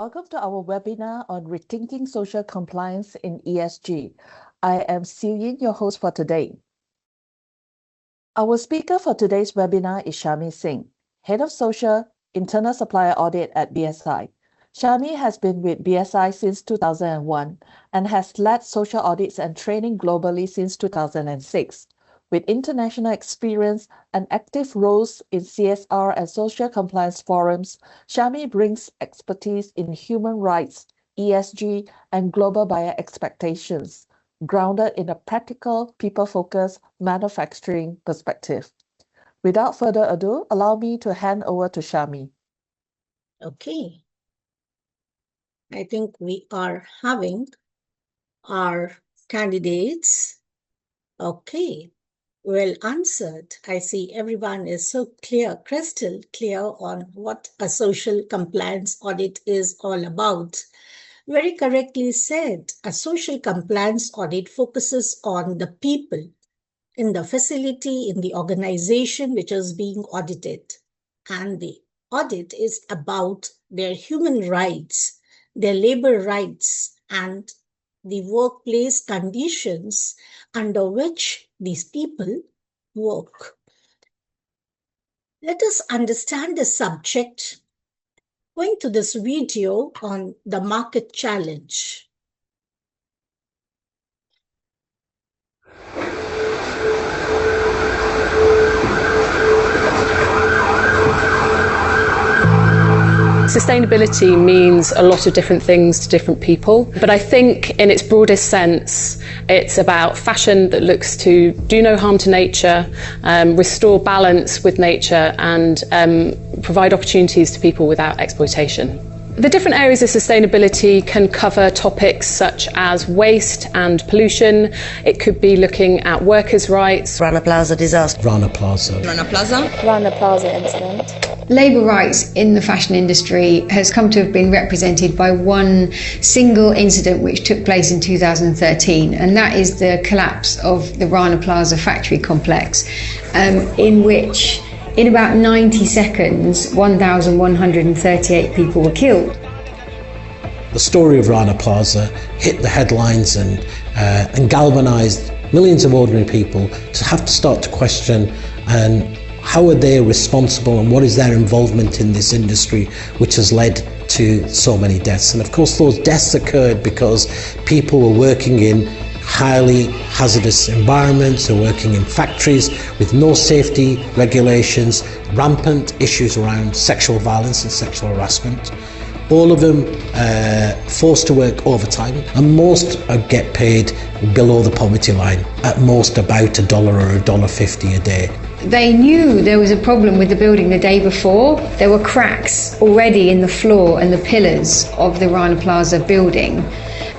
Welcome to our webinar on Rethinking Social Compliance in ESG. I am Siu Yin, your host for today. Our speaker for today's webinar is Shami Singh, Head of Social Internal Supplier Audit at BSI. Shami has been with BSI since 2001 and has led social audits and training globally since 2006. With international experience and active roles in CSR and social compliance forums, Shami brings expertise in human rights, ESG, and global buyer expectations, grounded in a practical, people-focused manufacturing perspective. Without further ado, allow me to hand over to Shami. Okay. I think we are having our candidates. Okay. Well answered. I see everyone is so clear, crystal clear on what a social compliance audit is all about. Very correctly said, a social compliance audit focuses on the people in the facility, in the organization which is being audited. And the audit is about their human rights, their labor rights, and the workplace conditions under which these people work. Let us understand the subject going to this video on the market challenge. Sustainability means a lot of different things to different people, but I think in its broadest sense, it's about fashion that looks to do no harm to nature, restore balance with nature, and provide opportunities to people without exploitation. The different areas of sustainability can cover topics such as waste and pollution. It could be looking at workers' rights. Rana Plaza disaster. Rana Plaza. Rana Plaza. Rana Plaza incident. Labour rights in the fashion industry has come to have been represented by one single incident which took place in 2013, and that is the collapse of the Rana Plaza factory complex, in which in about 90 seconds 1,138 people were killed. The story of Rana Plaza hit the headlines and galvanised millions of ordinary people to have to start to question and how are they responsible and what is their involvement in this industry which has led to so many deaths. And of course those deaths occurred because people were working in highly hazardous environments, are working in factories with no safety regulations, rampant issues around sexual violence and sexual harassment. All of them forced to work overtime, and most get paid below the poverty line, at most about $1 or $1.50 a day. They knew there was a problem with the building the day before. There were cracks already in the floor and the pillars of the Rana Plaza building.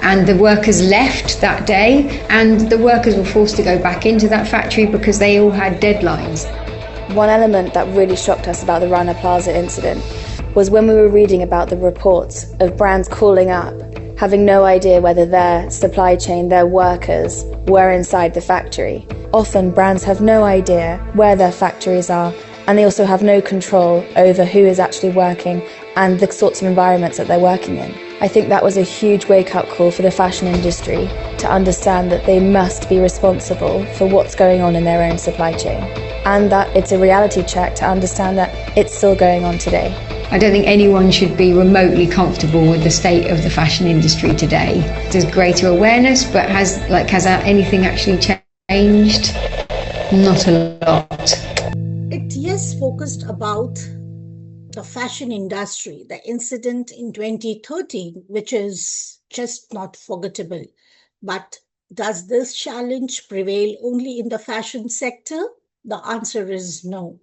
And the workers left that day, and the workers were forced to go back into that factory because they all had deadlines. One element that really shocked us about the Rana Plaza incident was when we were reading about the reports of brands calling up, having no idea whether their supply chain, their workers, were inside the factory. Often brands have no idea where their factories are, and they also have no control over who is actually working and the sorts of environments that they're working in. I think that was a huge wake-up call for the fashion industry to understand that they must be responsible for what's going on in their own supply chain, and that it's a reality check to understand that it's still going on today. I don't think anyone should be remotely comfortable with the state of the fashion industry today. There's greater awareness, but has anything actually changed? Not a lot. It yes focused about the fashion industry, the incident in 2013, which is just not forgettable. But does this challenge prevail only in the fashion sector? The answer is no.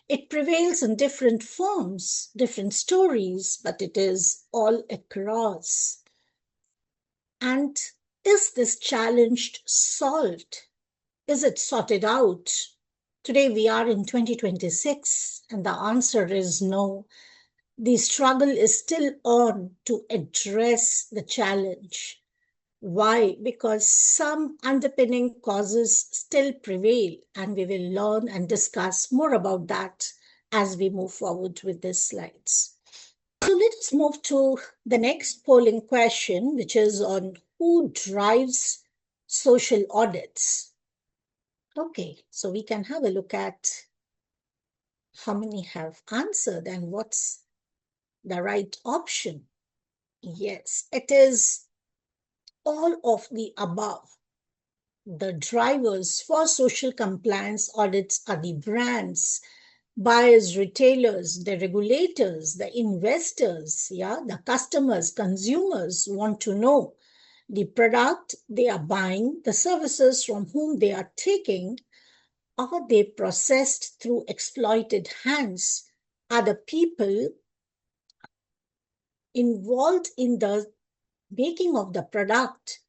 It prevails in different forms, different stories, but it is all across. And is this challenge solved? Is it sorted out? Today we are in 2026, and the answer is no. The struggle is still on to address the challenge. Why? Because some underpinning causes still prevail, and we will learn and discuss more about that as we move forward with these slides. So let us move to the next polling question, which is on who drives social audits. Okay, so we can have a look at how many have answered and what's the right option. Yes, it is all of the above. The drivers for social compliance audits are the brands, buyers, retailers, the regulators, the investors, the customers, consumers want to know the product they are buying, the services from whom they are taking. Are they processed through exploited hands? Are the people involved in the making of the product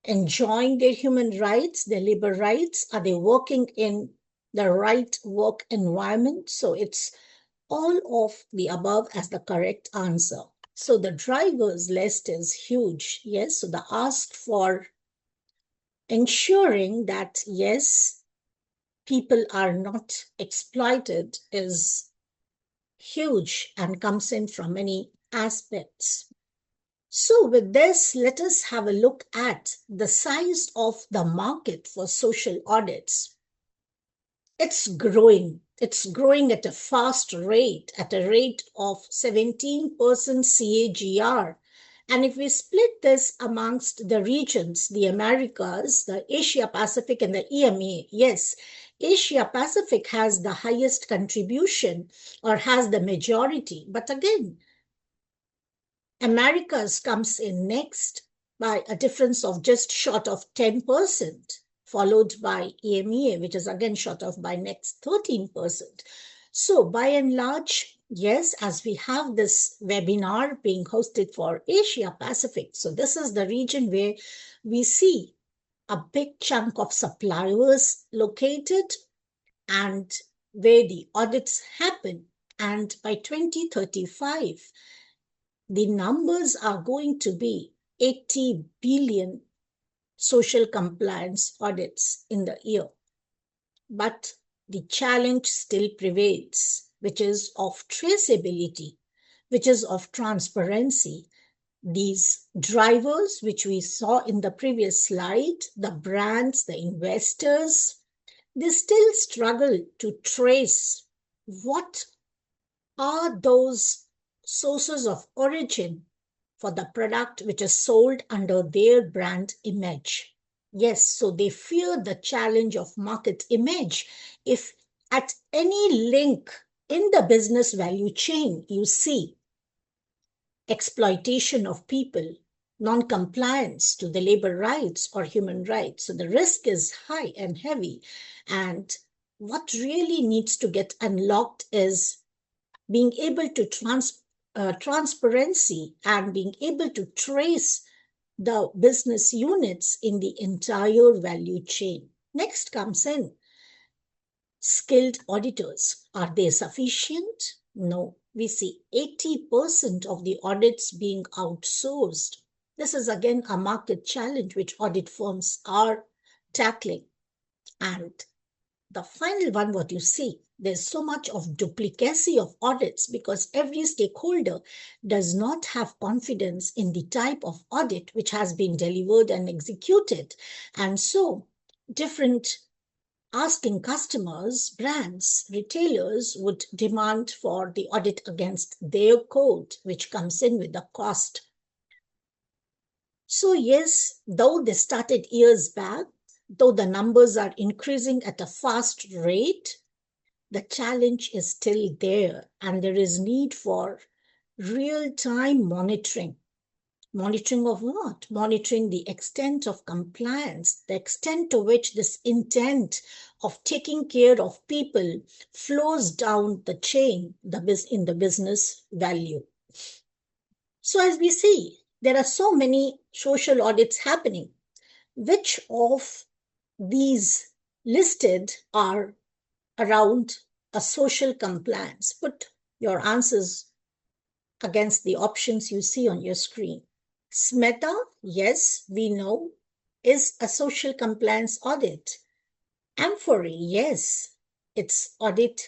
enjoying their human rights, their labor rights? Are they working in the right work environment? So it's all of the above as the correct answer. So the drivers list is huge. Yes, so the ask for ensuring that, yes, people are not exploited is huge and comes in from many aspects. So with this, let us have a look at the size of the market for social audits. It's growing. It's growing at a fast rate, at a rate of 17% CAGR. And if we split this amongst the regions, the Americas, the Asia Pacific and the EMEA, yes, Asia Pacific has the highest contribution or has the majority. But again, Americas comes in next by a difference of just short of 10%, followed by EMEA, which is again short of by next 13%. So by and large, yes, as we have this webinar being hosted for Asia Pacific, so this is the region where we see a big chunk of suppliers located and where the audits happen. And by 2035, the numbers are going to be 80 billion social compliance audits in the year. But the challenge still prevails, which is of traceability, which is of transparency. These drivers, which we saw in the previous slide, the brands, the investors, they still struggle to trace what are those sources of origin for the product which is sold under their brand image. Yes, so they fear the challenge of market image. If at any link in the business value chain you see exploitation of people, non-compliance to the labor rights or human rights, so the risk is high and heavy. And what really needs to get unlocked is being able to transparency and being able to trace the business units in the entire value chain. Next comes in skilled auditors. Are they sufficient? No. We see 80% of the audits being outsourced. This is again a market challenge which audit firms are tackling. And the final one, what you see, there's so much of duplicacy of audits because every stakeholder does not have confidence in the type of audit which has been delivered and executed. And so different asking customers, brands, retailers would demand for the audit against their code, which comes in with the cost. So yes, though they started years back, though the numbers are increasing at a fast rate, the challenge is still there and there is need for real-time monitoring. Monitoring of what? Monitoring the extent of compliance, the extent to which this intent of taking care of people flows down the chain in the business value. So as we see, there are so many social audits happening. Which of these listed are around a social compliance? Put your answers against the options you see on your screen. SMETA, yes, we know, is a social compliance audit. Amphory, yes, it's audit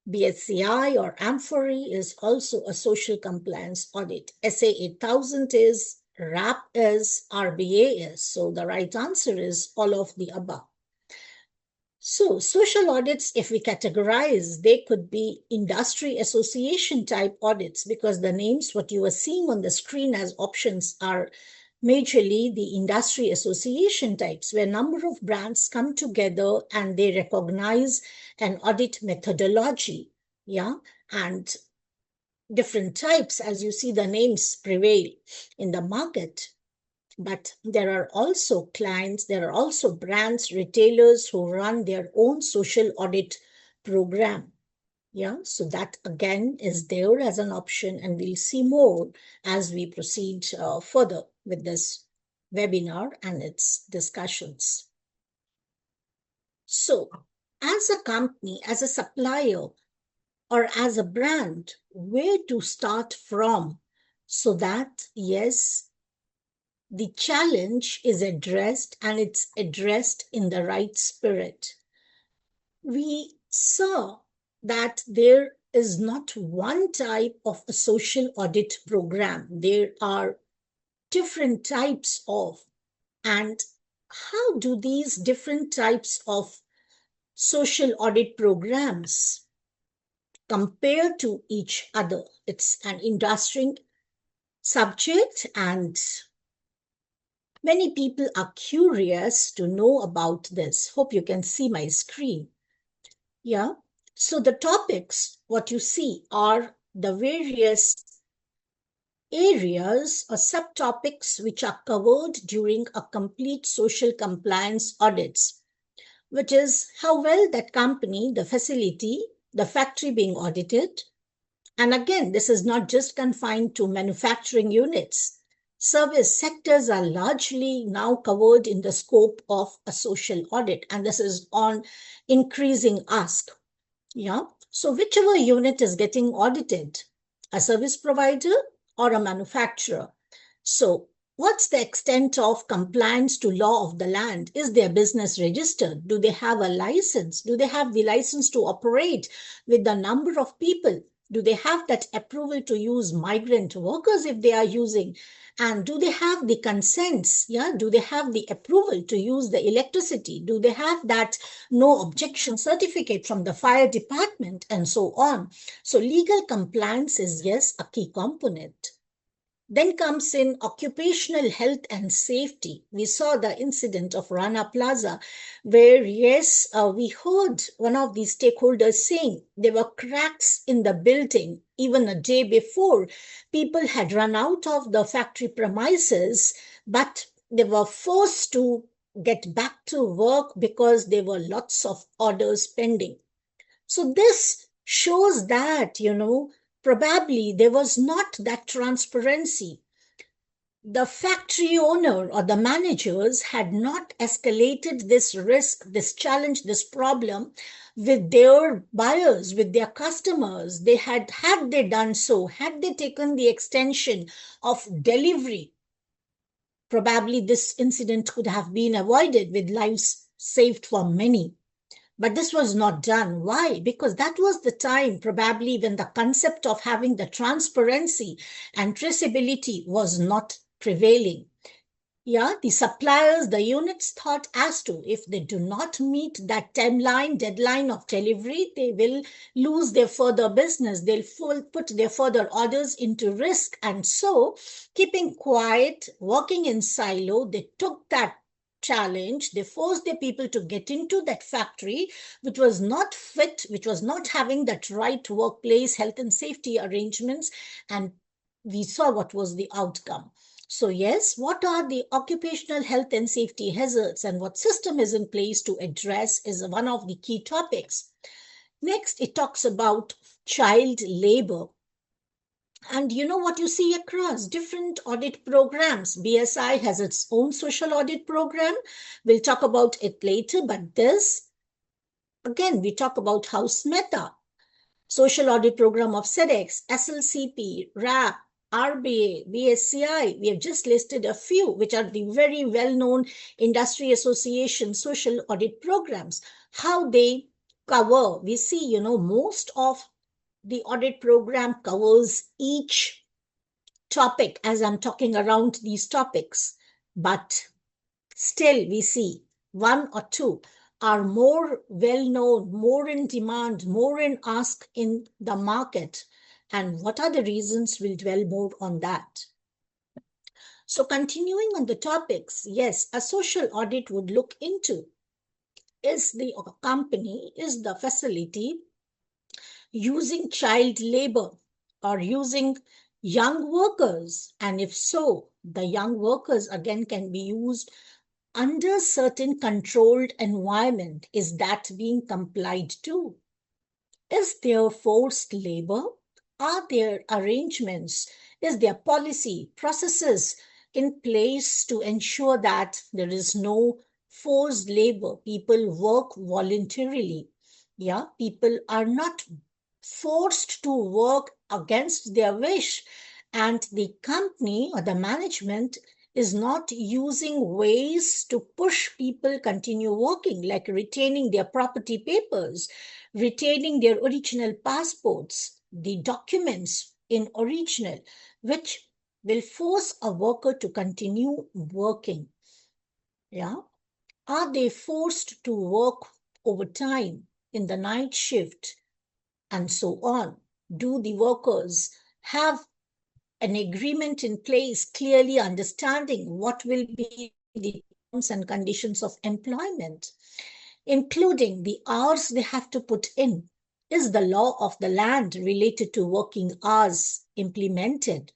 BSCI or AMFORI is also a social compliance audit. SA 8000 is, RAP is, RBA is. So the right answer is all of the above. So social audits, if we categorize, they could be industry association type audits, because the names, what you are seeing on the screen as options, are majorly the industry association types, where a number of brands come together and they recognize an audit methodology. Yeah, and different types, as you see, the names prevail in the market. But there are also clients, there are also brands, retailers who run their own social audit program. Yeah, so that again is there as an option, and we'll see more as we proceed further with this webinar and its discussions. So, as a company, as a supplier, or as a brand, where to start from so that, yes, the challenge is addressed and it's addressed in the right spirit. We saw that there is not one type of a social audit program. There are different types of, and how do these different types of social audit programs compare to each other? It's an interesting subject, and many people are curious to know about this. Hope you can see my screen. Yeah, so the topics, what you see, are the various areas or subtopics which are covered during a complete social compliance audits, which is how well that company, the facility, the factory being audited. And again, this is not just confined to manufacturing units. Service sectors are largely now covered in the scope of a social audit, and this is on increasing ask. Yeah, so whichever unit is getting audited, a service provider or a manufacturer. So what's the extent of compliance to law of the land? Is their business registered? Do they have a license? Do they have the license to operate with the number of people? Do they have that approval to use migrant workers if they are using? And do they have the consents? Yeah, do they have the approval to use the electricity? Do they have that no objection certificate from the fire department, and so on? So legal compliance is, yes, a key component. Then comes in occupational health and safety. We saw the incident of Rana Plaza, where, yes, we heard one of the stakeholders saying there were cracks in the building. Even a day before, people had run out of the factory premises, but they were forced to get back to work because there were lots of orders pending. So this shows that, probably there was not that transparency. The factory owner or the managers had not escalated this risk, this challenge, this problem with their buyers, with their customers. They had they done so, had they taken the extension of delivery, probably this incident could have been avoided with lives saved for many. But this was not done. Why? Because that was the time probably when the concept of having the transparency and traceability was not prevailing. Yeah, the suppliers, the units thought as to if they do not meet that deadline of delivery, they will lose their further business. They'll put their further orders into risk. And so, keeping quiet, working in silo, they took that challenge. They forced their people to get into that factory, which was not fit, which was not having that right workplace health and safety arrangements. And we saw what was the outcome. So yes, what are the occupational health and safety hazards and what system is in place to address is one of the key topics. Next, it talks about child labor. And you know what you see across different audit programs. BSI has its own social audit program. We'll talk about it later, but this, again, we talk about House Meta, social audit program of SEDEX, SLCP, RAP, RBA, BSCI. We have just listed a few, which are the very well-known industry association social audit programs, how they cover, we see, most of the audit program covers each topic as I'm talking around these topics, but still we see one or two are more well-known, more in demand, more in ask in the market. And what are the reasons? We'll dwell more on that. So continuing on the topics, yes, a social audit would look into, is the company, is the facility using child labor or using young workers? And if so, the young workers again can be used under certain controlled environment. Is that being complied to? Is there forced labor? Are there arrangements? Is there policy, processes in place to ensure that there is no forced labor? People work voluntarily. Yeah, people are not forced to work against their wish, and the company or the management is not using ways to push people continue working, like retaining their property papers, retaining their original passports, the documents in original, which will force a worker to continue working. Yeah, are they forced to work overtime in the night shift and so on? Do the workers have an agreement in place, clearly understanding what will be the terms and conditions of employment, including the hours they have to put in? Is the law of the land related to working hours implemented?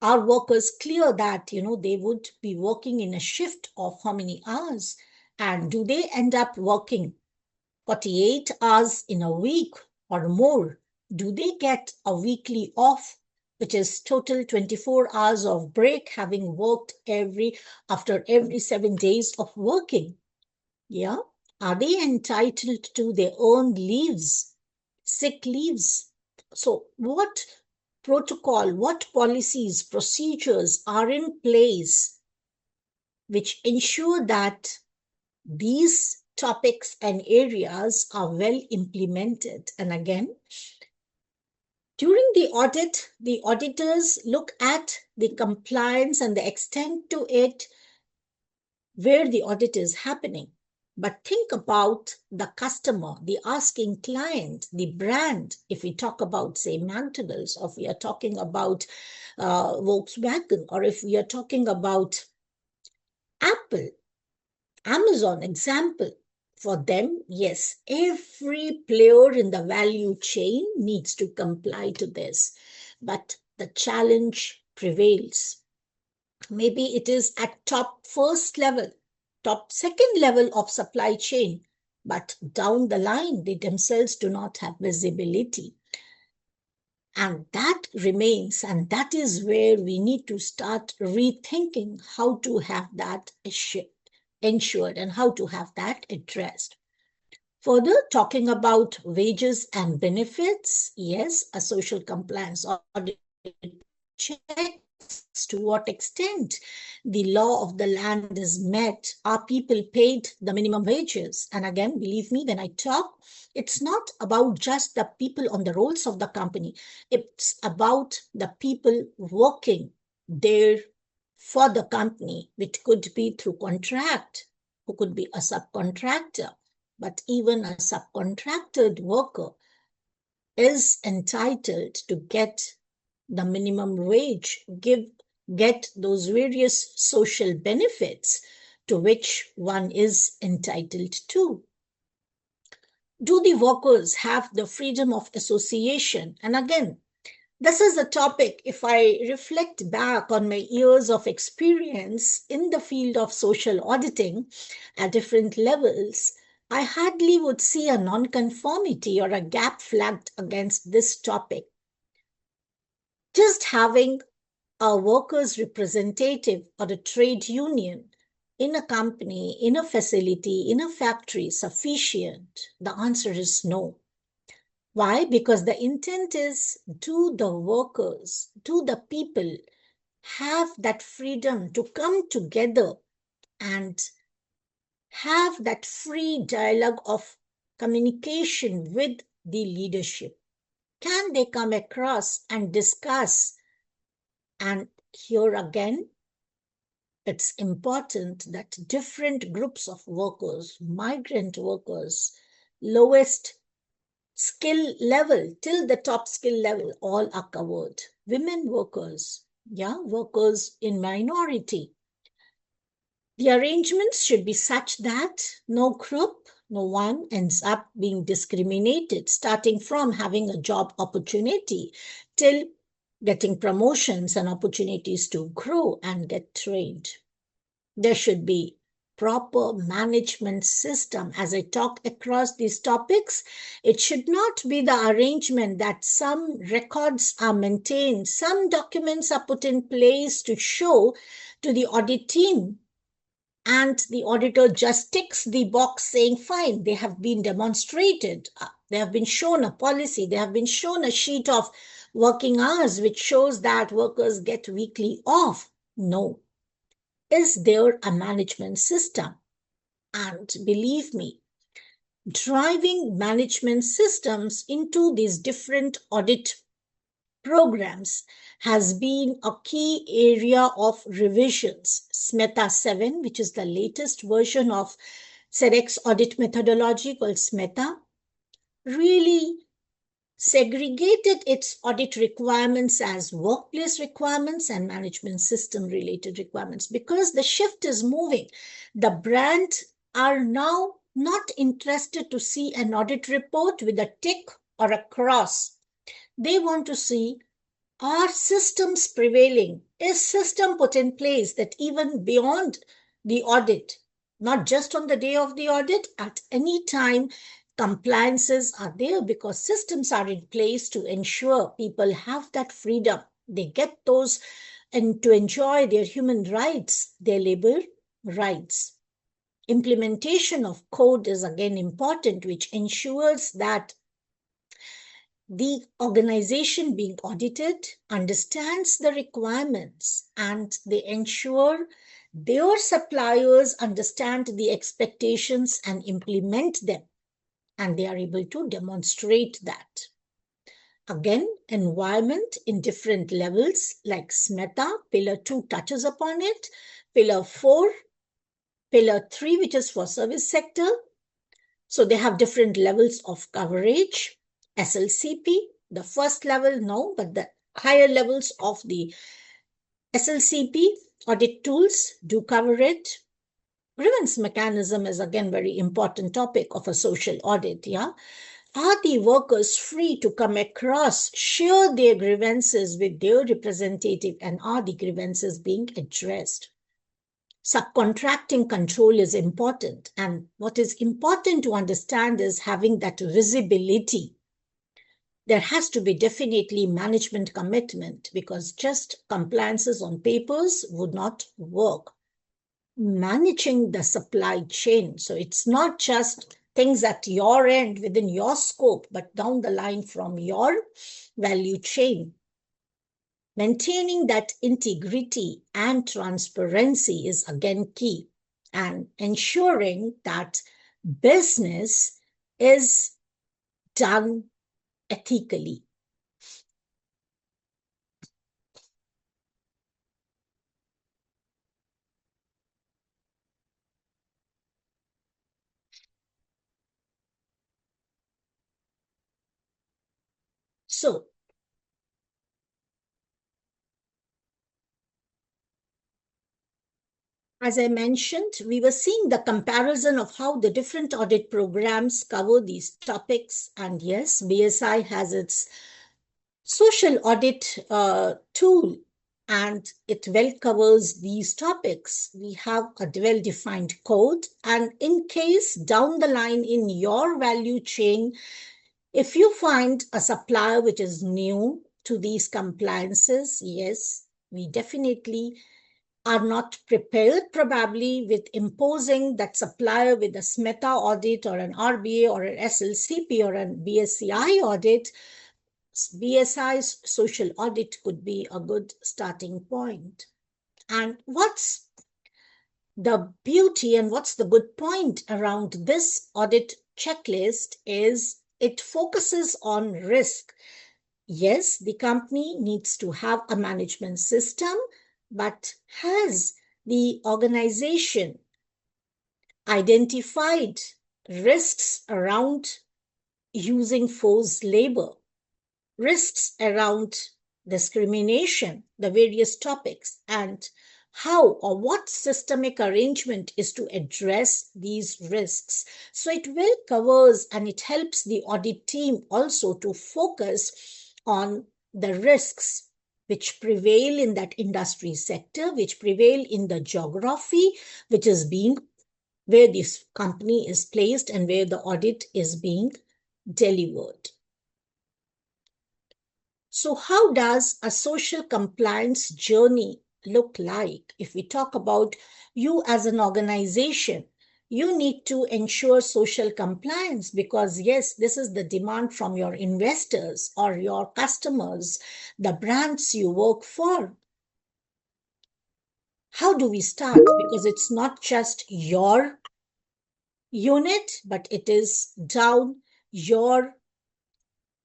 Are workers clear that, they would be working in a shift of how many hours? And do they end up working 48 hours in a week or more? Do they get a weekly off, which is total 24 hours of break, having worked after every 7 days of working? Yeah. Are they entitled to their own leaves, sick leaves? So what protocol, what policies, procedures are in place which ensure that these topics and areas are well implemented? And again, during the audit, the auditors look at the compliance and the extent to it where the audit is happening. But think about the customer, the asking client, the brand. If we talk about, say, McDonald's, or if we are talking about Volkswagen, or if we are talking about Apple, Amazon, example, for them, yes, every player in the value chain needs to comply to this. But the challenge prevails. Maybe it is at top first level, top second level of supply chain, but down the line, they themselves do not have visibility. And that remains, and that is where we need to start rethinking how to have that ensured and how to have that addressed. Further, talking about wages and benefits, yes, a social compliance audit checks to what extent the law of the land is met. Are people paid the minimum wages? And again, believe me, when I talk, it's not about just the people on the rolls of the company. It's about the people working there for the company, which could be through contract, who could be a subcontractor. But even a subcontracted worker is entitled to get the minimum wage, get those various social benefits to which one is entitled to. Do the workers have the freedom of association? And again, this is a topic, if I reflect back on my years of experience in the field of social auditing at different levels, I hardly would see a non-conformity or a gap flagged against this topic. Just having a workers' representative or a trade union in a company, in a facility, in a factory sufficient? The answer is no. Why? Because the intent is, do the workers, do the people have that freedom to come together and have that free dialogue of communication with the leadership? Can they come across and discuss? And here again, it's important that different groups of workers, migrant workers, lowest skill level till the top skill level, all are covered. Women workers, workers in minority. The arrangements should be such that no group, no one ends up being discriminated, starting from having a job opportunity till getting promotions and opportunities to grow and get trained. There should be proper management system. As I talk across these topics, it should not be the arrangement that some records are maintained, some documents are put in place to show to the audit team, and the auditor just ticks the box saying, fine, they have been demonstrated. They have been shown a policy. They have been shown a sheet of working hours, which shows that workers get weekly off. No. Is there a management system? And believe me, driving management systems into these different audit programs has been a key area of revisions. SMETA 7, which is the latest version of SEDEX audit methodology called SMETA, really segregated its audit requirements as workplace requirements and management system related requirements, because the shift is moving. The brands are now not interested to see an audit report with a tick or a cross. They want to see, are systems prevailing? Is system put in place that even beyond the audit, not just on the day of the audit, at any time, compliances are there, because systems are in place to ensure people have that freedom. They get those and to enjoy their human rights, their labor rights. Implementation of code is again important, which ensures that the organization being audited understands the requirements and they ensure their suppliers understand the expectations and implement them, and they are able to demonstrate that. Again, environment in different levels like SMETA, Pillar 2 touches upon it, Pillar 4, Pillar 3, which is for service sector. So they have different levels of coverage. SLCP, the first level, no, but the higher levels of the SLCP audit tools do cover it. Grievance mechanism is again very important topic of a social audit, Are the workers free to come across, share their grievances with their representative, and are the grievances being addressed? Subcontracting control is important, and what is important to understand is having that visibility. There has to be definitely management commitment, because just compliances on papers would not work. Managing the supply chain. So it's not just things at your end within your scope, but down the line from your value chain. Maintaining that integrity and transparency is again key, and ensuring that business is done ethically. So, as I mentioned, we were seeing the comparison of how the different audit programs cover these topics. And yes, BSI has its social audit tool, and it well covers these topics. We have a well-defined code, and in case down the line in your value chain, if you find a supplier which is new to these compliances, yes, we definitely are not prepared probably with imposing that supplier with a SMETA audit or an RBA or an SLCP or an BSCI audit. BSI's social audit could be a good starting point. And what's the beauty and what's the good point around this audit checklist is it focuses on risk. Yes, the company needs to have a management system, but has the organization identified risks around using forced labor, risks around discrimination, the various topics, and how or what systemic arrangement is to address these risks. So it well covers and it helps the audit team also to focus on the risks which prevail in that industry sector, which prevail in the geography, which is being where this company is placed and where the audit is being delivered. So how does a social compliance journey look like? If we talk about you as an organization, you need to ensure social compliance because yes, this is the demand from your investors or your customers, the brands you work for. How do we start? Because it's not just your unit, but it is down your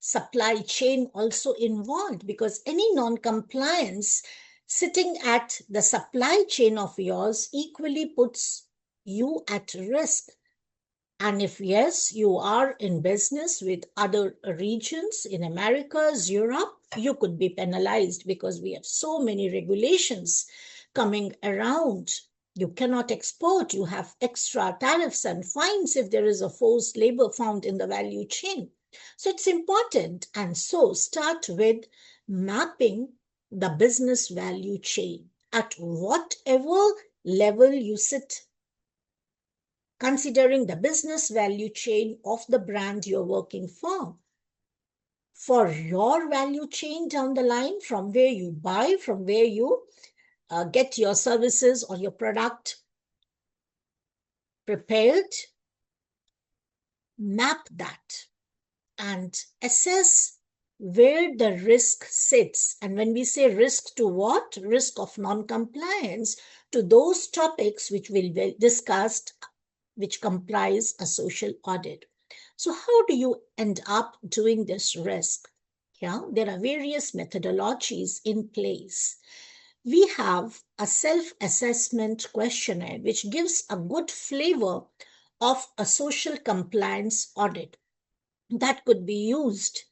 supply chain also involved, because any non-compliance sitting at the supply chain of yours equally puts you at risk. And if yes, you are in business with other regions in Americas, Europe, you could be penalized because we have so many regulations coming around. You cannot export, you have extra tariffs and fines if there is a forced labor found in the value chain. So it's important. And so start with mapping the business value chain at whatever level you sit, considering the business value chain of the brand you're working for. For your value chain down the line, from where you buy, from where you get your services or your product prepared, map that and assess where the risk sits. And when we say risk to what? Risk of non-compliance to those topics which will be discussed, which comprise a social audit. So how do you end up doing this risk? Yeah, there are various methodologies in place. We have a self-assessment questionnaire which gives a good flavor of a social compliance audit that could be used.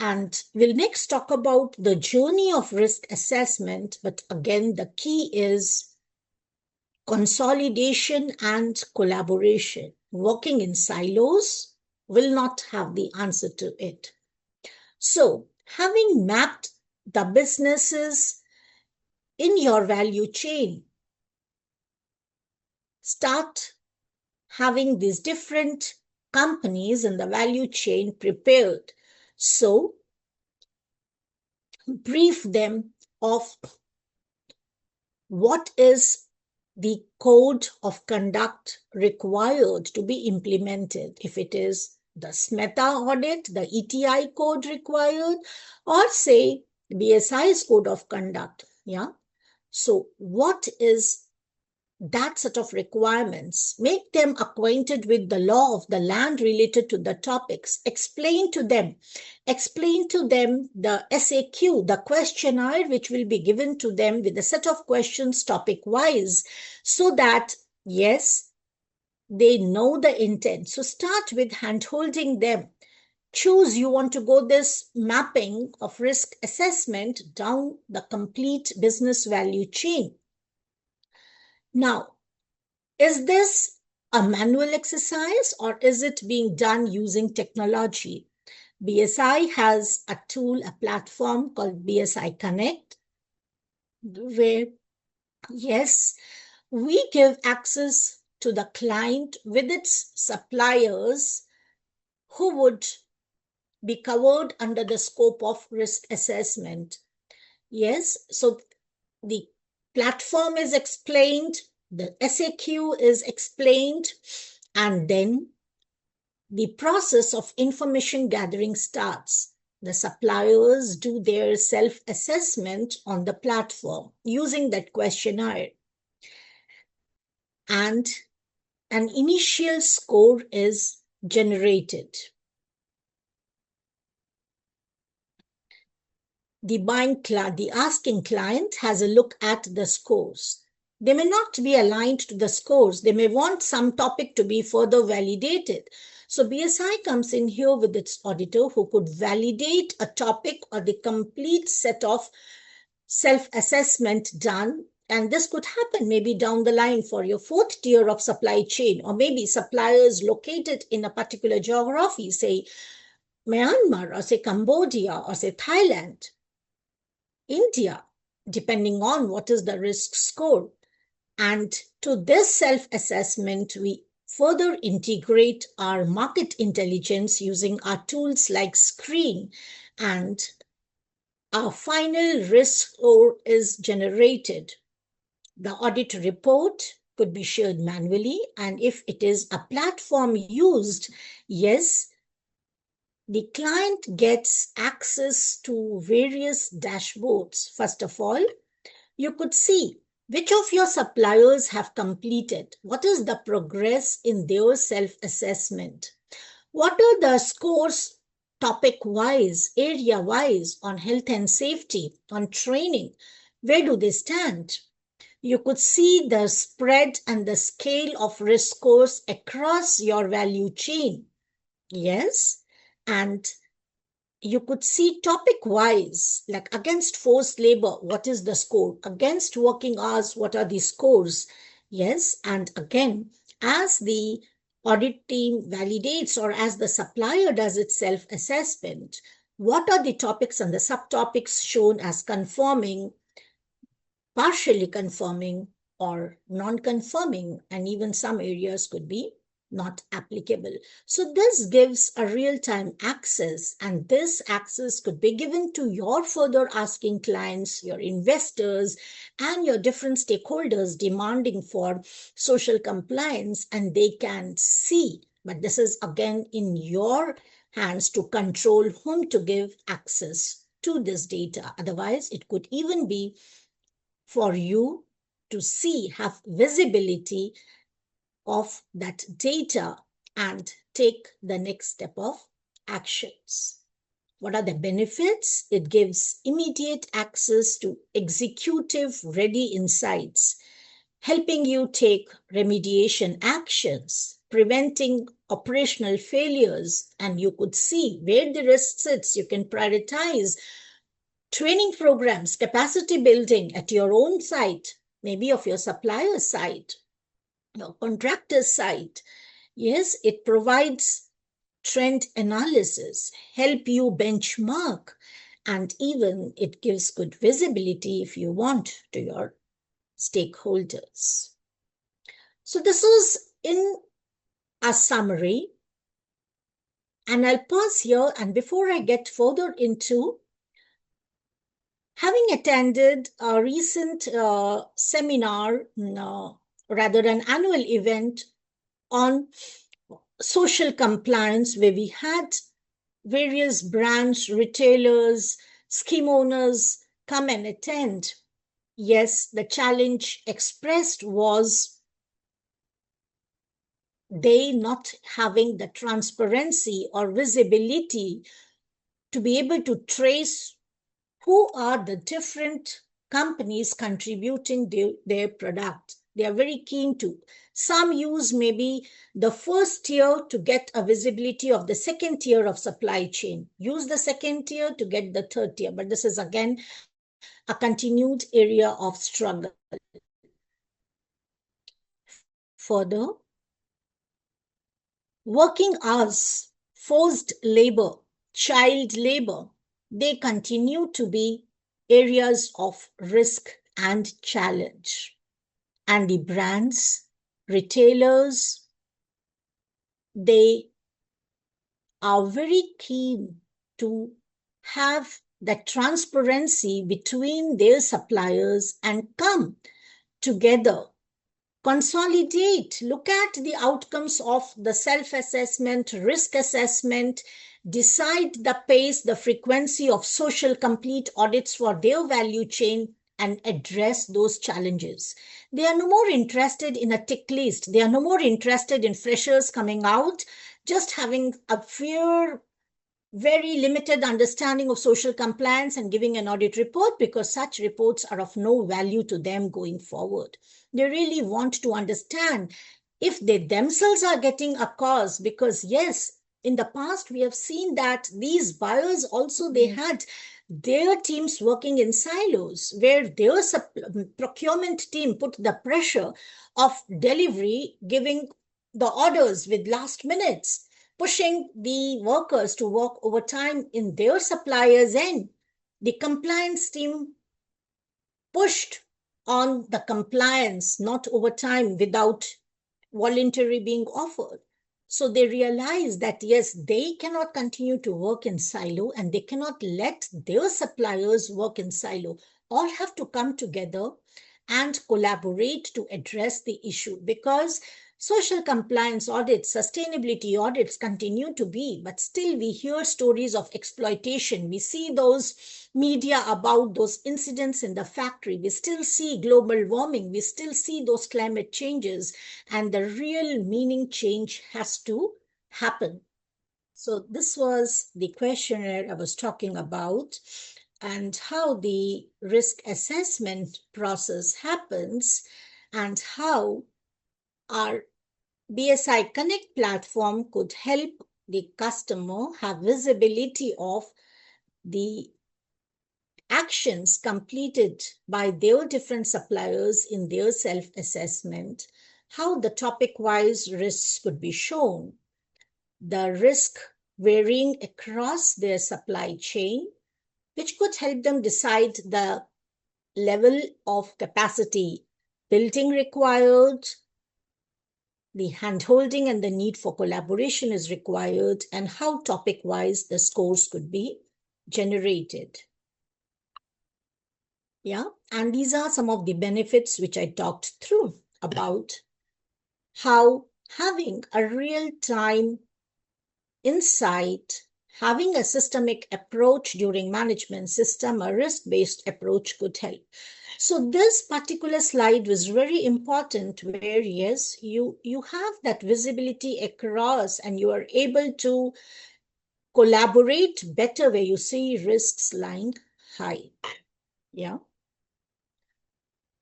And we'll next talk about the journey of risk assessment, but again, the key is consolidation and collaboration. Working in silos will not have the answer to it. So, having mapped the businesses in your value chain, start having these different companies in the value chain prepared. So, brief them of what is the code of conduct required to be implemented. If it is the SMETA audit, the ETI code required, or say BSI's code of conduct. Yeah. So what is that set of requirements? Make them acquainted with the law of the land related to the topics. Explain to them the SAQ, the questionnaire, which will be given to them with a set of questions topic-wise, so that, yes, they know the intent. So start with hand-holding them. Choose you want to go this mapping of risk assessment down the complete business value chain. Now, is this a manual exercise or is it being done using technology? BSI has a tool, a platform called BSI Connect, where, yes, we give access to the client with its suppliers who would be covered under the scope of risk assessment. Yes, so the platform is explained, the SAQ is explained, and then the process of information gathering starts. The suppliers do their self-assessment on the platform using that questionnaire. And an initial score is generated. The asking client has a look at the scores. They may not be aligned to the scores. They may want some topic to be further validated. So BSI comes in here with its auditor who could validate a topic or the complete set of self-assessment done. And this could happen maybe down the line for your fourth tier of supply chain, or maybe suppliers located in a particular geography, say Myanmar, or say Cambodia, or say Thailand, India, depending on what is the risk score. And to this self-assessment, we further integrate our market intelligence using our tools like Screen, and our final risk score is generated. The audit report could be shared manually, and if it is a platform used, yes, the client gets access to various dashboards. First of all, you could see which of your suppliers have completed, what is the progress in their self-assessment, what are the scores topic-wise, area-wise on health and safety, on training, where do they stand? You could see the spread and the scale of risk scores across your value chain. Yes, and you could see topic-wise, like against forced labor, what is the score? Against working hours, what are the scores? Yes, and again, as the audit team validates or as the supplier does its self-assessment, what are the topics and the subtopics shown as conforming, partially conforming, or non-conforming, and even some areas could be not applicable. So this gives a real-time access, and this access could be given to your further asking clients, your investors, and your different stakeholders demanding for social compliance, and they can see. But this is again in your hands to control whom to give access to this data. Otherwise, it could even be for you to see, have visibility of that data and take the next step of actions. What are the benefits? It gives immediate access to executive-ready insights, helping you take remediation actions, preventing operational failures, and you could see where the risk sits. You can prioritize training programs, capacity building at your own site, maybe of your supplier site, your contractor site. Yes, it provides trend analysis, help you benchmark, and even it gives good visibility if you want to your stakeholders. So this is in a summary, and I'll pause here. And before I get further into, having attended a recent seminar, rather an annual event on social compliance, where we had various brands, retailers, scheme owners come and attend. Yes, the challenge expressed was they not having the transparency or visibility to be able to trace who are the different companies contributing their product. They are very keen to. Some use maybe the first tier to get a visibility of the second tier of supply chain. Use the second tier to get the third tier. But this is again a continued area of struggle. Further, working hours, forced labor, child labor, they continue to be areas of risk and challenge. And the brands, retailers, they are very keen to have that transparency between their suppliers and come together, consolidate, look at the outcomes of the self-assessment, risk assessment, decide the pace, the frequency of social complete audits for their value chain, and address those challenges. They are no more interested in a tick list. They are no more interested in freshers coming out just having a very limited understanding of social compliance and giving an audit report, because such reports are of no value to them going forward. They really want to understand if they themselves are getting a cause, because yes, in the past we have seen that these buyers also, they had their teams working in silos, where their procurement team put the pressure of delivery, giving the orders with last minutes, pushing the workers to work overtime in their suppliers' end. The compliance team pushed on the compliance, not overtime, without voluntary being offered. So they realized that yes, they cannot continue to work in silo, and they cannot let their suppliers work in silo. All have to come together and collaborate to address the issue, because social compliance audits, sustainability audits continue to be, but still we hear stories of exploitation. We see those media about those incidents in the factory. We still see global warming. We still see those climate changes, and the real meaning change has to happen. So this was the questionnaire I was talking about, and how the risk assessment process happens, and how our BSI Connect platform could help the customer have visibility of the actions completed by their different suppliers in their self-assessment, how the topic-wise risks could be shown, the risk varying across their supply chain, which could help them decide the level of capacity building required, the handholding and the need for collaboration is required, and how topic-wise the scores could be generated. Yeah, and these are some of the benefits which I talked through about how having a real-time insight, having a systemic approach during management system, a risk-based approach could help. So this particular slide was very important, where yes, you have that visibility across, and you are able to collaborate better where you see risks lying high. Yeah.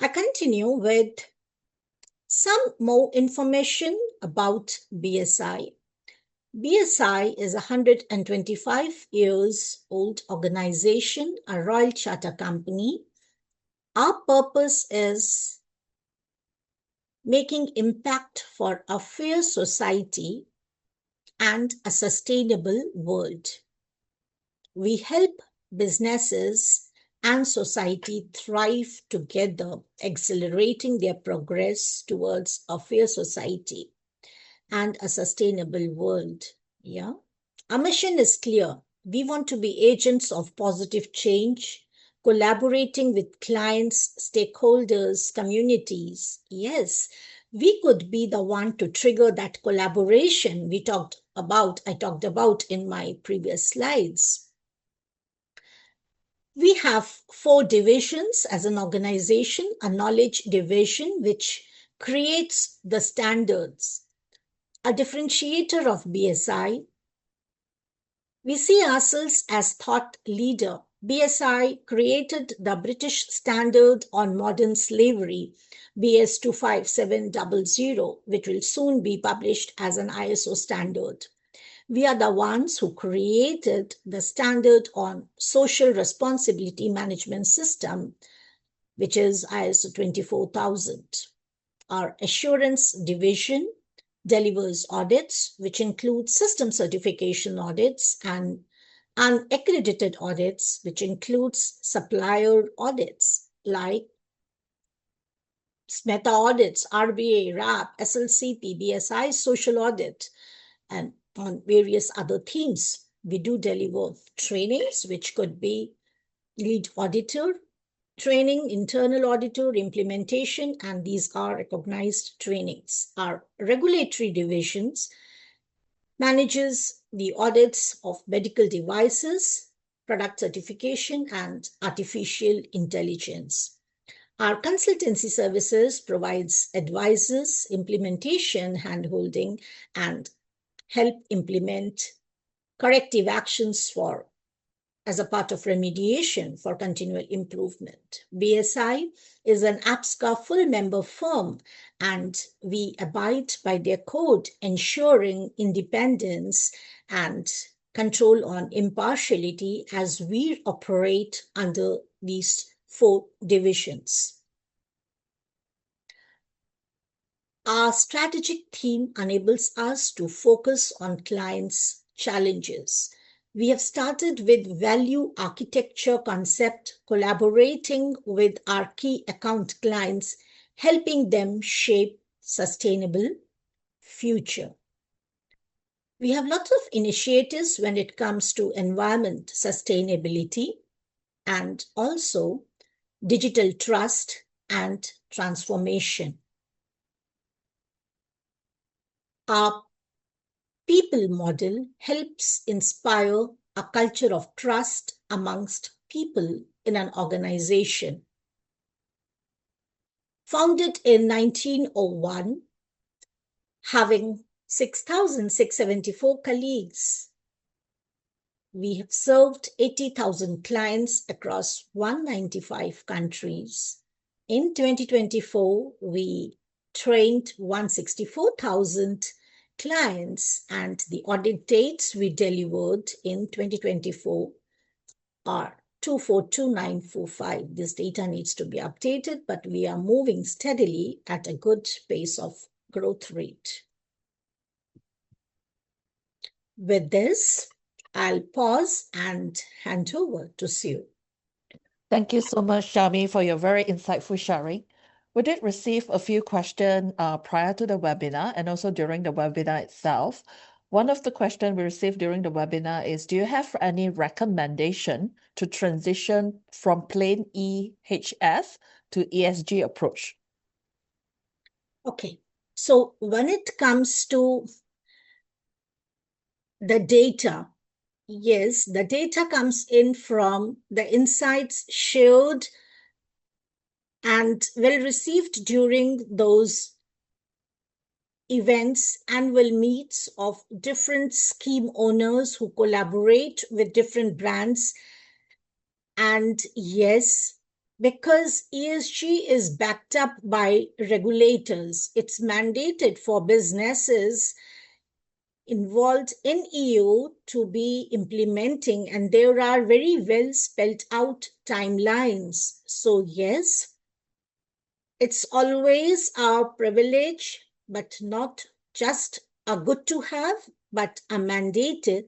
I continue with some more information about BSI. BSI is a 125 years old organization, a Royal Charter company. Our purpose is making impact for a fair society and a sustainable world. We help businesses and society thrive together, accelerating their progress towards a fair society and a sustainable world. Yeah. Our mission is clear. We want to be agents of positive change, collaborating with clients, stakeholders, communities. Yes, we could be the one to trigger that collaboration I talked about in my previous slides. We have 4 divisions as an organization: a knowledge division, which creates the standards, a differentiator of BSI. We see ourselves as thought leader. BSI created the British Standard on Modern Slavery, BS 25700, which will soon be published as an ISO standard. We are the ones who created the Standard on Social Responsibility Management System, which is ISO 24000. Our assurance division delivers audits, which include system certification audits and unaccredited audits, which includes supplier audits like SMETA audits, RBA, RAP, SLCP, BSI, social audit, and on various other themes. We do deliver trainings, which could be lead auditor training, internal auditor, implementation, and these are recognized trainings. Our regulatory divisions manages the audits of medical devices, product certification, and artificial intelligence. Our consultancy services provides advices, implementation, handholding, and help implement corrective actions as a part of remediation for continual improvement. BSI is an APSCA full member firm, and we abide by their code, ensuring independence and control on impartiality as we operate under these 4 divisions. Our strategic theme enables us to focus on clients' challenges. We have started with value architecture concept, collaborating with our key account clients, helping them shape sustainable future. We have lots of initiatives when it comes to environment sustainability and also digital trust and transformation. Our people model helps inspire a culture of trust amongst people in an organization. Founded in 1901, having 6,674 colleagues, we have served 80,000 clients across 195 countries. In 2024, we trained 164,000 clients, and the audit dates we delivered in 2024 are 242945. This data needs to be updated, but we are moving steadily at a good pace of growth rate. With this, I'll pause and hand over to Sue. Thank you so much, Shami, for your very insightful sharing. We did receive a few questions prior to the webinar and also during the webinar itself. One of the questions we received during the webinar is, do you have any recommendation to transition from plain EHS to ESG approach? Okay, so when it comes to the data, yes, the data comes in from the insights shared and well received during those events, annual meets of different scheme owners who collaborate with different brands. And yes, because ESG is backed up by regulators, it's mandated for businesses involved in EU to be implementing, and there are very well spelled out timelines. So yes, it's always our privilege, but not just a good to have, but a mandated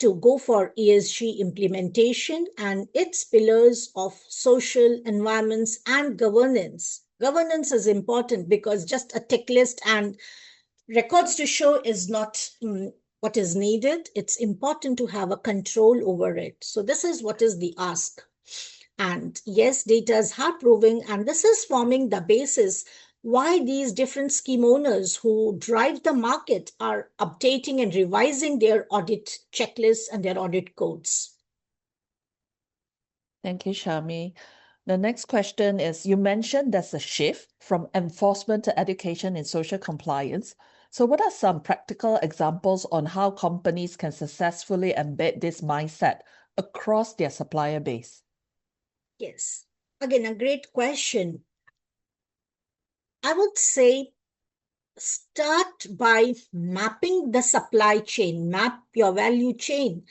to go for ESG implementation and its pillars of social, environments, and governance. Governance is important because just a tick list and records to show is not what is needed. It's important to have a control over it. So this is what is the ask. And yes, data is hard proving, and this is forming the basis why these different scheme owners who drive the market are updating and revising their audit checklists and their audit codes. Thank you, Shami. The next question is, you mentioned there's a shift from enforcement to education in social compliance. So what are some practical examples on how companies can successfully embed this mindset across their supplier base? Yes, again, a great question. I would say start by mapping the supply chain, map your value chain,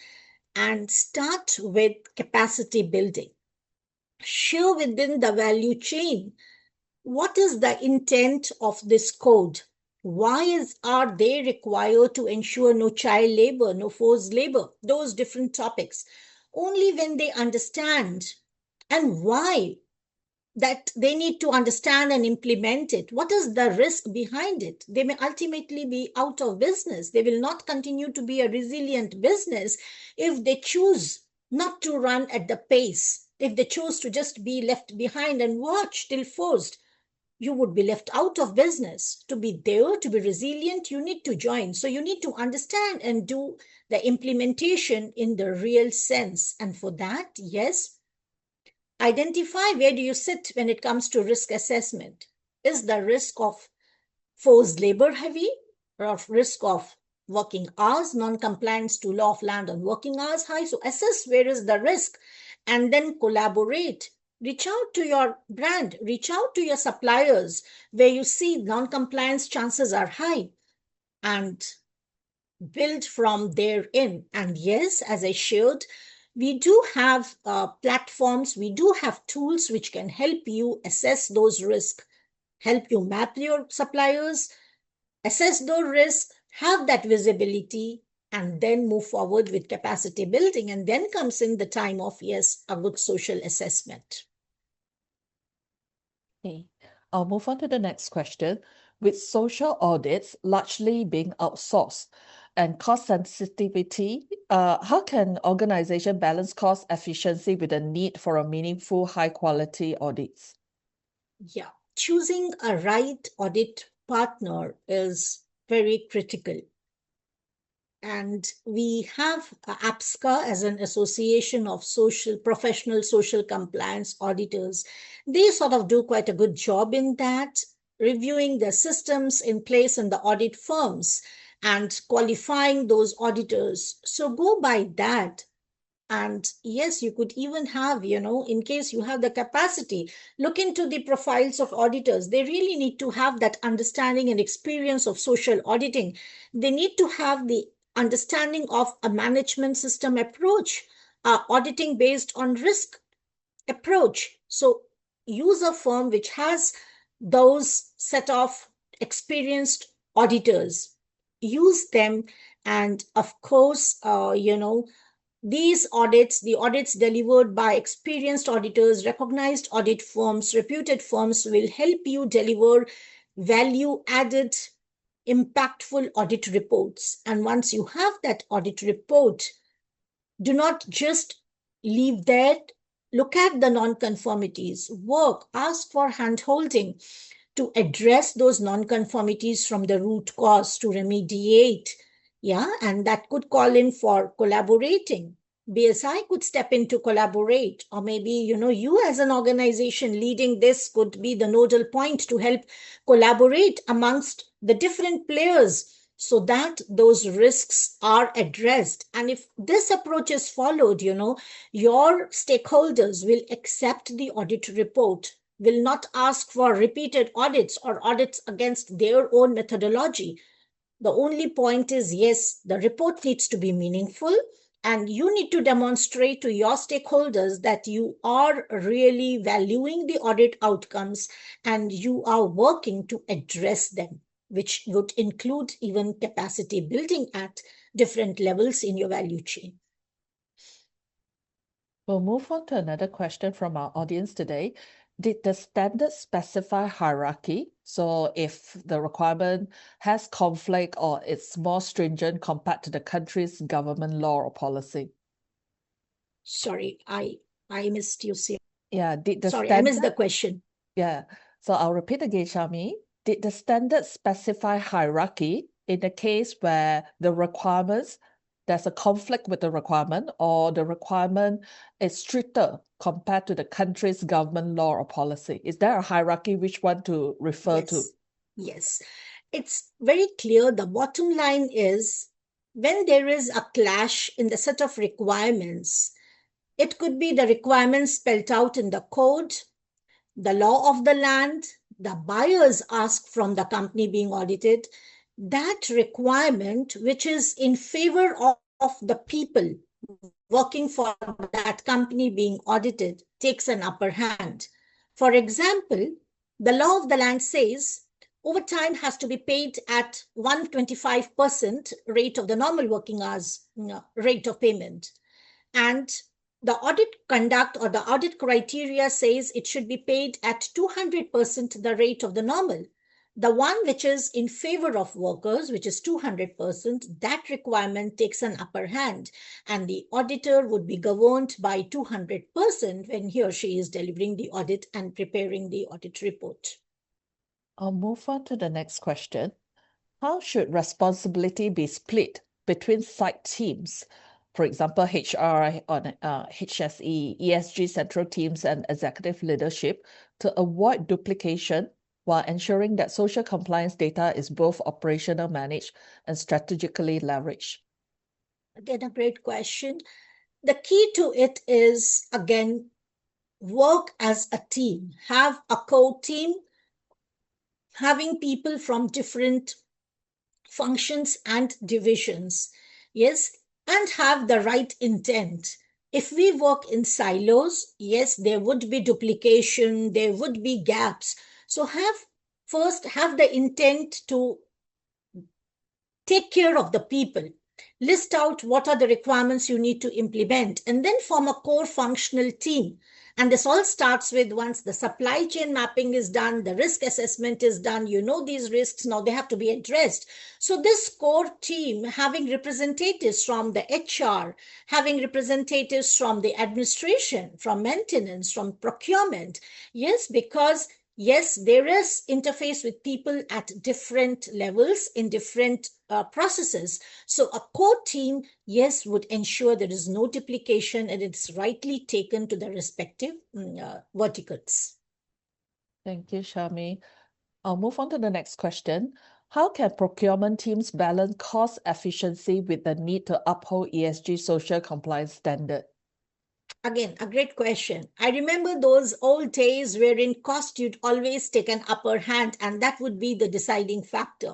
and start with capacity building. Share within the value chain, what is the intent of this code? Why are they required to ensure no child labor, no forced labor, those different topics? Only when they understand and why that they need to understand and implement it. What is the risk behind it? They may ultimately be out of business. They will not continue to be a resilient business if they choose not to run at the pace. If they choose to just be left behind and watch till forced, you would be left out of business. To be there, to be resilient, you need to join. So you need to understand and do the implementation in the real sense. And for that, yes, identify where do you sit when it comes to risk assessment. Is the risk of forced labor heavy or of risk of working hours, non-compliance to law of land on working hours high. So assess where is the risk and then collaborate. Reach out to your brand, reach out to your suppliers where you see non-compliance chances are high and build from therein. And yes, as I shared, we do have platforms, we do have tools which can help you assess those risks, help you map your suppliers, assess those risks, have that visibility, and then move forward with capacity building. And then comes in the time of, yes, a good social assessment. Okay, I'll move on to the next question. With social audits largely being outsourced and cost sensitivity, how can organization balance cost efficiency with the need for a meaningful, high-quality audits? Yeah, choosing a right audit partner is very critical. And we have APSCA as an association of professional social compliance auditors. They sort of do quite a good job in that, reviewing the systems in place in the audit firms and qualifying those auditors. So go by that. And yes, you could even have, in case you have the capacity, look into the profiles of auditors. They really need to have that understanding and experience of social auditing. They need to have the understanding of a management system approach, auditing based on risk approach. So use a firm which has those set of experienced auditors. Use them. And of course, these audits, the audits delivered by experienced auditors, recognized audit firms, reputed firms, will help you deliver value-added, impactful audit reports. And once you have that audit report, do not just leave that. Look at the non-conformities, work, ask for hand-holding to address those non-conformities from the root cause to remediate. Yeah, and that could call in for collaborating. BSI could step in to collaborate, or maybe, you as an organization leading this could be the nodal point to help collaborate amongst the different players so that those risks are addressed. And if this approach is followed, your stakeholders will accept the audit report, will not ask for repeated audits or audits against their own methodology. The only point is, yes, the report needs to be meaningful, and you need to demonstrate to your stakeholders that you are really valuing the audit outcomes and you are working to address them, which would include even capacity building at different levels in your value chain. We'll move on to another question from our audience today. Did the standard specify hierarchy? So if the requirement has conflict or it's more stringent compared to the country's government law or policy? Sorry, I missed you. Yeah, I missed the question. Yeah, so I'll repeat again, Shami. Did the standard specify hierarchy in the case where there's a conflict with the requirement or the requirement is stricter compared to the country's government law or policy? Is there a hierarchy which one to refer to? Yes, it's very clear. The bottom line is when there is a clash in the set of requirements, it could be the requirements spelled out in the code, the law of the land, the buyers ask from the company being audited, that requirement which is in favor of the people working for that company being audited takes an upper hand. For example, the law of the land says overtime has to be paid at 125% rate of the normal working hours rate of payment. And the audit conduct or the audit criteria says it should be paid at 200% the rate of the normal. The one which is in favor of workers, which is 200%, that requirement takes an upper hand, and the auditor would be governed by 200% when he or she is delivering the audit and preparing the audit report. I'll move on to the next question. How should responsibility be split between site teams? For example, HR on HSE, ESG central teams, and executive leadership to avoid duplication while ensuring that social compliance data is both operational managed and strategically leveraged? Again, a great question. The key to it is, again, work as a team. Have a core team, having people from different functions and divisions. Yes, and have the right intent. If we work in silos, yes, there would be duplication, there would be gaps. So first have the intent to take care of the people. List out what are the requirements you need to implement, and then form a core functional team. And this all starts with, once the supply chain mapping is done, the risk assessment is done, you know these risks, now they have to be addressed. So this core team, having representatives from the HR, having representatives from the administration, from maintenance, from procurement, yes, because yes, there is interface with people at different levels in different processes. So a core team, yes, would ensure there is no duplication and it's rightly taken to the respective verticals. Thank you, Shami. I'll move on to the next question. How can procurement teams balance cost efficiency with the need to uphold ESG social compliance standard? Again, a great question. I remember those old days wherein cost you'd always take an upper hand, and that would be the deciding factor.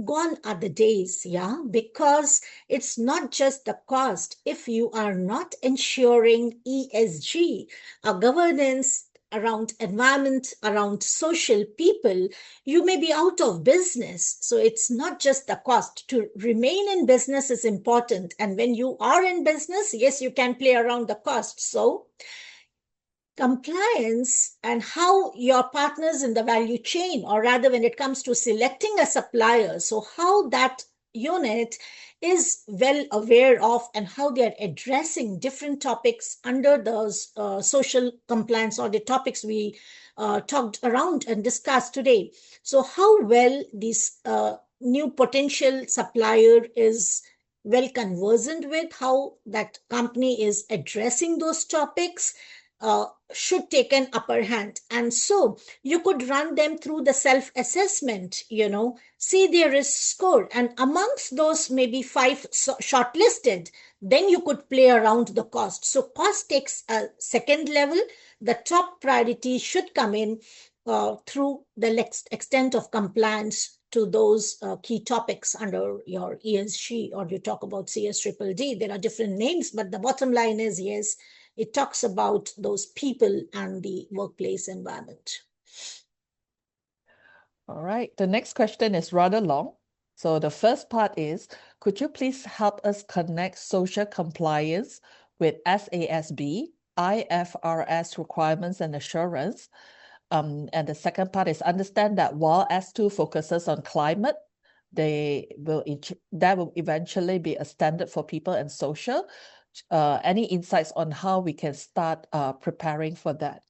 Gone are the days, yeah, because it's not just the cost. If you are not ensuring ESG, a governance around environment, around social people, you may be out of business. So it's not just the cost. To remain in business is important. And when you are in business, yes, you can play around the cost. So compliance and how your partners in the value chain, or rather when it comes to selecting a supplier, so how that unit is well aware of and how they are addressing different topics under those social compliance or the topics we talked around and discussed today. So how well this new potential supplier is well conversant with how that company is addressing those topics should take an upper hand. And so you could run them through the self-assessment, see their risk score. And amongst those maybe 5 shortlisted, then you could play around the cost. So cost takes a second level. The top priority should come in through the extent of compliance to those key topics under your ESG, or you talk about CSDDD. There are different names, but the bottom line is, yes, it talks about those people and the workplace environment. All right, the next question is rather long. So the first part is, could you please help us connect social compliance with SASB, IFRS requirements and assurance? And the second part is, understand that while S2 focuses on climate, that will eventually be a standard for people and social. Any insights on how we can start preparing for that?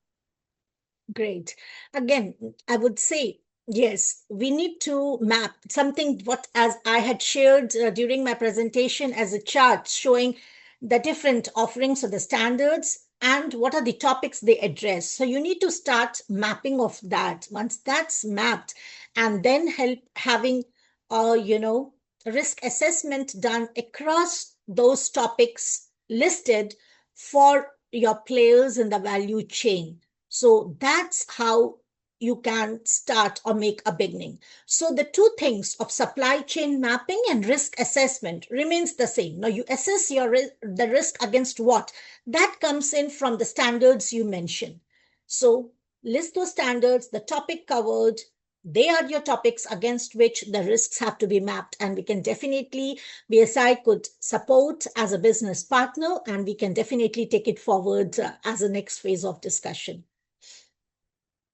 Great. Again, I would say, yes, we need to map something as I had shared during my presentation as a chart showing the different offerings of the standards and what are the topics they address. So you need to start mapping of that. Once that's mapped, and then having risk assessment done across those topics listed for your players in the value chain. So that's how you can start or make a beginning. So the two things of supply chain mapping and risk assessment remains the same. Now you assess the risk against what? That comes in from the standards you mentioned. So list those standards, the topic covered. They are your topics against which the risks have to be mapped. And we can definitely, BSI could support as a business partner, and we can definitely take it forward as a next phase of discussion.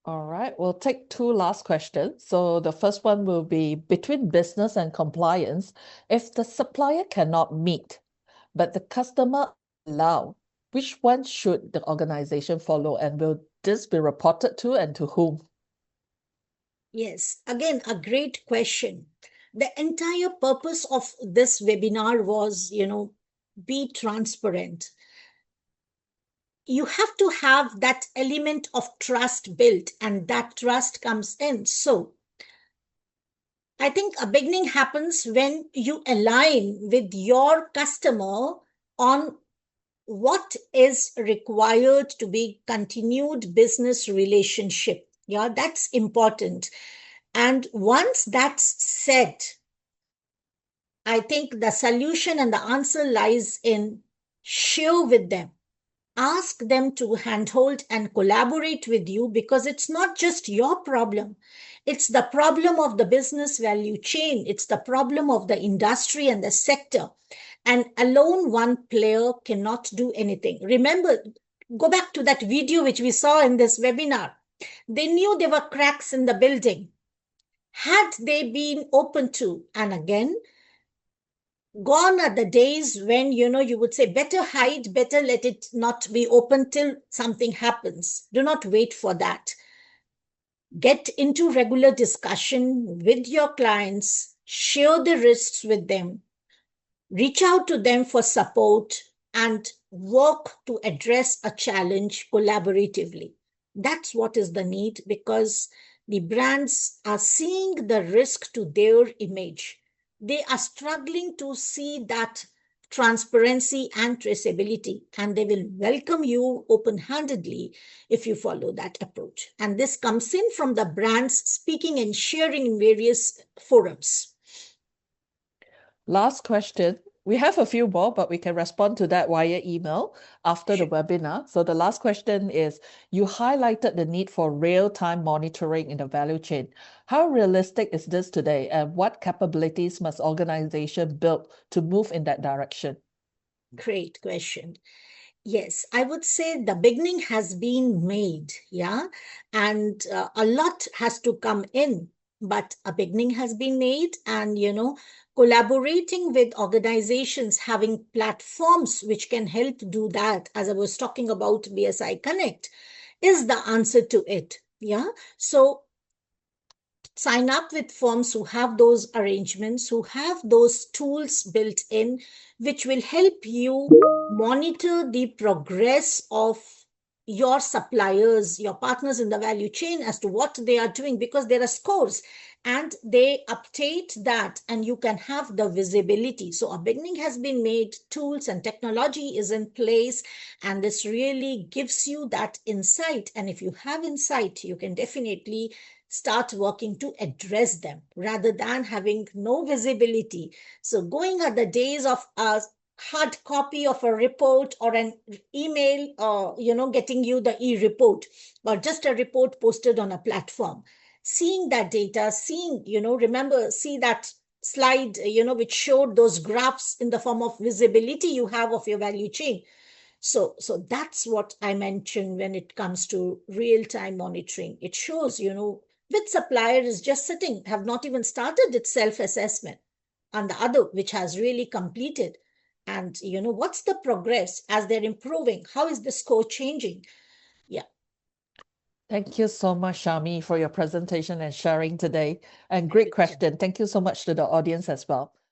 All right, we'll take 2 last questions. So the first one will be, between business and compliance, if the supplier cannot meet, but the customer allow, which one should the organization follow, and will this be reported to and to whom? Yes, again, a great question. The entire purpose of this webinar was, be transparent. you have to have that element of trust built, and that trust comes in. So I think a beginning happens when you align with your customer on what is required to be continued business relationship. Yeah, that's important. And once that's set, I think the solution and the answer lies in share with them. Ask them to handhold and collaborate with you, because it's not just your problem. It's the problem of the business value chain. It's the problem of the industry and the sector. And alone, one player cannot do anything. Remember, go back to that video which we saw in this webinar. They knew there were cracks in the building. Had they been open to, and again, gone are the days when, you would say, better hide, better let it not be open till something happens. Do not wait for that. Get into regular discussion with your clients, share the risks with them, reach out to them for support, and work to address a challenge collaboratively. That's what is the need, because the brands are seeing the risk to their image. They are struggling to see that transparency and traceability, and they will welcome you open-handedly if you follow that approach. And this comes in from the brands speaking and sharing in various forums. Last question. We have a few more, but we can respond to that via email after the webinar. So the last question is, you highlighted the need for real-time monitoring in the value chain. How realistic is this today, and what capabilities must organizations build to move in that direction? Great question. Yes, I would say the beginning has been made, yeah, and a lot has to come in, but a beginning has been made, and collaborating with organizations, having platforms which can help do that, as I was talking about BSI Connect, is the answer to it. Yeah, so sign up with firms who have those arrangements, who have those tools built in, which will help you monitor the progress of your suppliers, your partners in the value chain, as to what they are doing, because there are scores and they update that, and you can have the visibility. So a beginning has been made, tools and technology is in place, and this really gives you that insight. And if you have insight, you can definitely start working to address them rather than having no visibility. So going are the days of a hard copy of a report or an email, or getting you the e-report, or just a report posted on a platform. Seeing that data, remember, see that slide, which showed those graphs in the form of visibility you have of your value chain. So that's what I mentioned when it comes to real-time monitoring. It shows, which supplier is just sitting, have not even started its self-assessment, and the other which has really completed. And, what's the progress as they're improving? How is the score changing? Yeah. Thank you so much, Shami, for your presentation and sharing today. And great question. Thank you so much to the audience as well.